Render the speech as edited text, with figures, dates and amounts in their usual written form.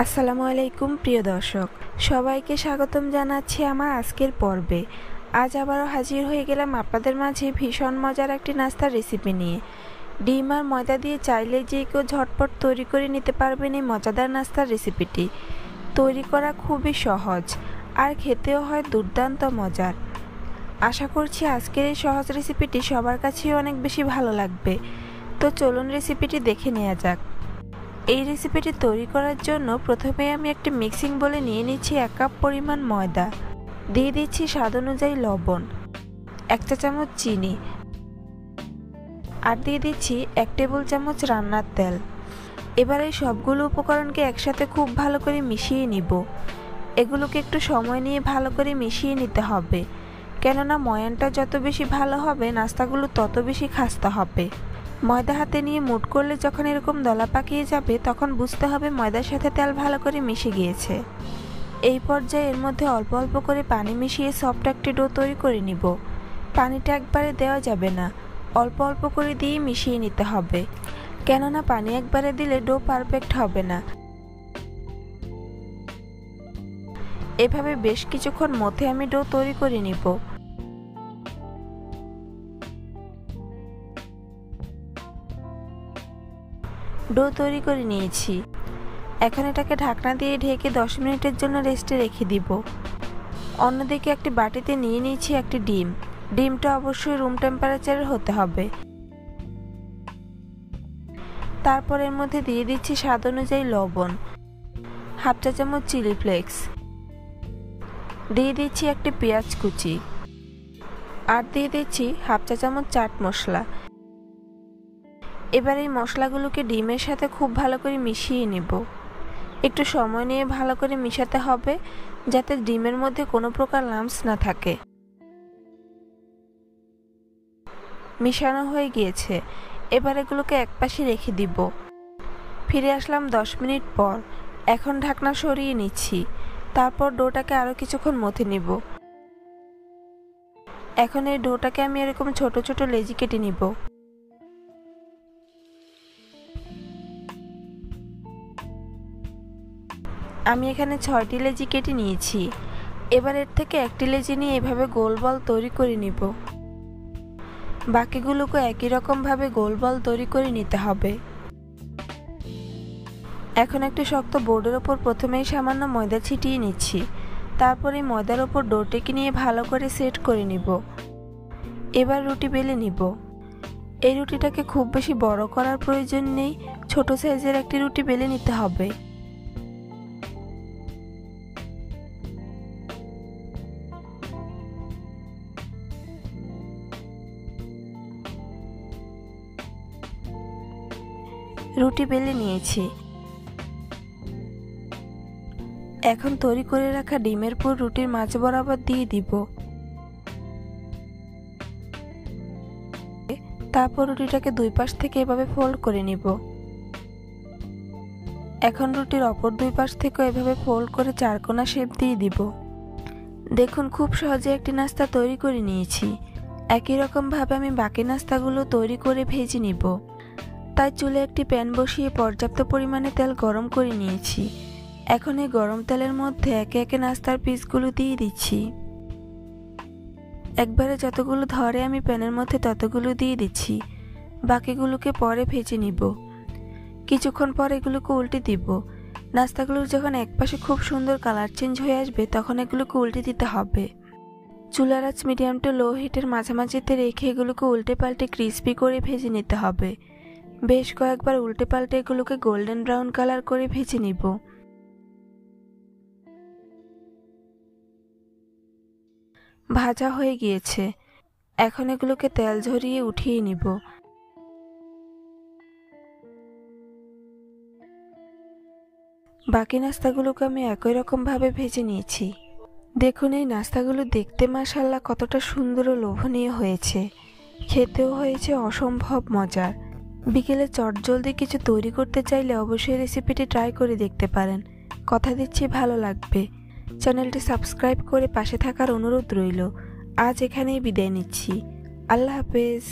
আসসালামু আলাইকুম প্রিয় দর্শক, সবাইকে স্বাগতম জানাচ্ছি আমার আজকের পর্বে। আজ আবারও হাজির হয়ে গেলাম আপনাদের মাঝে ভীষণ মজার একটি নাস্তার রেসিপি নিয়ে। ডিম আর ময়দা দিয়ে চাইলে যে কেউ ঝটপট তৈরি করে নিতে পারবেন এই মজাদার নাস্তার রেসিপিটি। তৈরি করা খুবই সহজ আর খেতেও হয় দুর্দান্ত মজার। আশা করছি আজকের এই সহজ রেসিপিটি সবার কাছেই অনেক বেশি ভালো লাগবে। তো চলুন রেসিপিটি দেখে নেওয়া যাক। এই রেসিপিটি তৈরি করার জন্য প্রথমে আমি একটি মিক্সিং বোলে নিয়ে নিচ্ছি 1 কাপ পরিমাণ ময়দা, দিয়ে দিচ্ছি স্বাদ অনুযায়ী লবণ, 1 চা চামচ চিনি আর দিয়ে দিচ্ছি 1 টেবিল চামচ রান্নার তেল। এবার এই সবগুলো উপকরণকে একসাথে খুব ভালো করে মিশিয়ে নিব। এগুলোকে একটু সময় নিয়ে ভালো করে মিশিয়ে নিতে হবে, কেননা ময়ানটা যত বেশি ভালো হবে নাস্তাগুলো তত বেশি খাস্তা হবে। ময়দা হাতে নিয়ে মুঠ করলে যখন এরকম দলা পাকিয়ে যাবে তখন বুঝতে হবে ময়দার সাথে তেল ভালো করে মিশে গিয়েছে। এই পর্যায়ে এর মধ্যে অল্প অল্প করে পানি মিশিয়ে সফট একটি ডো তৈরি করে নিব। পানিটা একবারে দেওয়া যাবে না, অল্প অল্প করে দিয়ে মিশিয়ে নিতে হবে, কেননা পানি একবারে দিলে ডো পারফেক্ট হবে না। এভাবে বেশ কিছুক্ষণ মধ্যে আমি ডো তৈরি করে নিব। ডো তৈরি করে নিয়েছি। এখন এটাকে ঢাকনা দিয়ে ঢেকে 10 মিনিটের জন্য রেস্টে রেখে দিব। অন্যদিকে একটি বাটিতে নিয়ে নিয়েছি একটি ডিম। ডিমটা অবশ্যই রুম টেম্পারেচারের হতে হবে। তারপর এর মধ্যে দিয়ে দিচ্ছি স্বাদ অনুযায়ী লবণ, 1/2 চা চামচ চিলি ফ্লেক্স, দিয়ে দিচ্ছি একটি পেঁয়াজ কুচি আর দিয়ে দিচ্ছি 1/2 চা চামচ চাট মশলা। এবার এই মশলাগুলোকে ডিমের সাথে খুব ভালো করে মিশিয়ে নেব। একটু সময় নিয়ে ভালো করে মিশাতে হবে যাতে ডিমের মধ্যে কোনো প্রকার লাম্পস না থাকে। মিশানো হয়ে গিয়েছে, এবার এগুলোকে একপাশে রেখে দিব। ফিরে আসলাম 10 মিনিট পর। এখন ঢাকনা সরিয়ে নিচ্ছি। তারপর ডোটাকে আরও কিছুক্ষণ মথে নিব। এখন এই ডোটাকে আমি এরকম ছোট ছোট লেচি কেটে নিব। আমি এখানে 6টি লেচি কেটে নিয়েছি। এবার এর থেকে একটি লেচি নিয়ে এভাবে গোল বল তৈরি করে নিব। বাকিগুলোকে একই রকমভাবে গোল বল তৈরি করে নিতে হবে। এখন একটি শক্ত বোর্ডের ওপর প্রথমেই সামান্য ময়দা ছিটিয়ে নিচ্ছি। তারপর এই ময়দার ওপর ডোটিকে নিয়ে ভালো করে সেট করে নিব। এবার রুটি বেলে নিব। এই রুটিটাকে খুব বেশি বড় করার প্রয়োজন নেই, ছোট সাইজের একটি রুটি বেলে নিতে হবে। রুটি বেলে নিয়েছি। এখন তৈরি করে রাখা ডিমের পুর রুটির মাঝ বরাবর দিয়ে দিব। তারপর রুটিটাকে 2 পাশ থেকে এভাবে ফোল্ড করে নিব। এখন রুটির অপর 2 পাশ থেকে এভাবে ফোল্ড করে চারকোনা শেপ দিয়ে দিব। দেখুন খুব সহজে একটি নাস্তা তৈরি করে নিয়েছি। একই রকমভাবে আমি বাকি নাস্তাগুলো তৈরি করে ভেজে নিব। তাই চুলে একটি প্যান বসিয়ে পর্যাপ্ত পরিমাণে তেল গরম করে নিয়েছি। এখন এই গরম তেলের মধ্যে একে একে নাস্তার পিসগুলো দিয়ে দিচ্ছি। একবারে যতগুলো ধরে আমি প্যানের মধ্যে ততগুলো দিয়ে দিচ্ছি। বাকিগুলোকে পরে ভেজে নিব। কিছুক্ষণ পর এগুলোকে উল্টে দিব। নাস্তাগুলোর যখন একপাশে খুব সুন্দর কালার চেঞ্জ হয়ে আসবে তখন এগুলোকে উল্টে দিতে হবে। চুলার আঁচ মিডিয়াম টু লো হিটের মাঝামাঝিতে রেখে এগুলোকে উল্টে পাল্টে ক্রিস্পি করে ভেজে নিতে হবে। বেশ কয়েকবার উল্টে পাল্টে এগুলোকে গোল্ডেন ব্রাউন কালার করে ভেজে নিব। ভাজা হয়ে গিয়েছে। এখন এগুলোকে তেল ঝরিয়ে উঠিয়ে নিব। বাকি নাস্তাগুলোকে আমি একই রকমভাবে ভেজে নিয়েছি। দেখুন এই নাস্তাগুলো দেখতে মাশাআল্লাহ কতটা সুন্দর ও লোভনীয় হয়েছে। খেতেও হয়েছে অসম্ভব মজার। বিকেলে চটজলদি কিছু তৈরি করতে চাইলে অবশ্যই রেসিপিটি ট্রাই করে দেখতে পারেন। কথা দিচ্ছি ভালো লাগবে। চ্যানেলটি সাবস্ক্রাইব করে পাশে থাকার অনুরোধ রইল। আজ এখানেই বিদায় নিচ্ছি। আল্লাহ হাফেজ।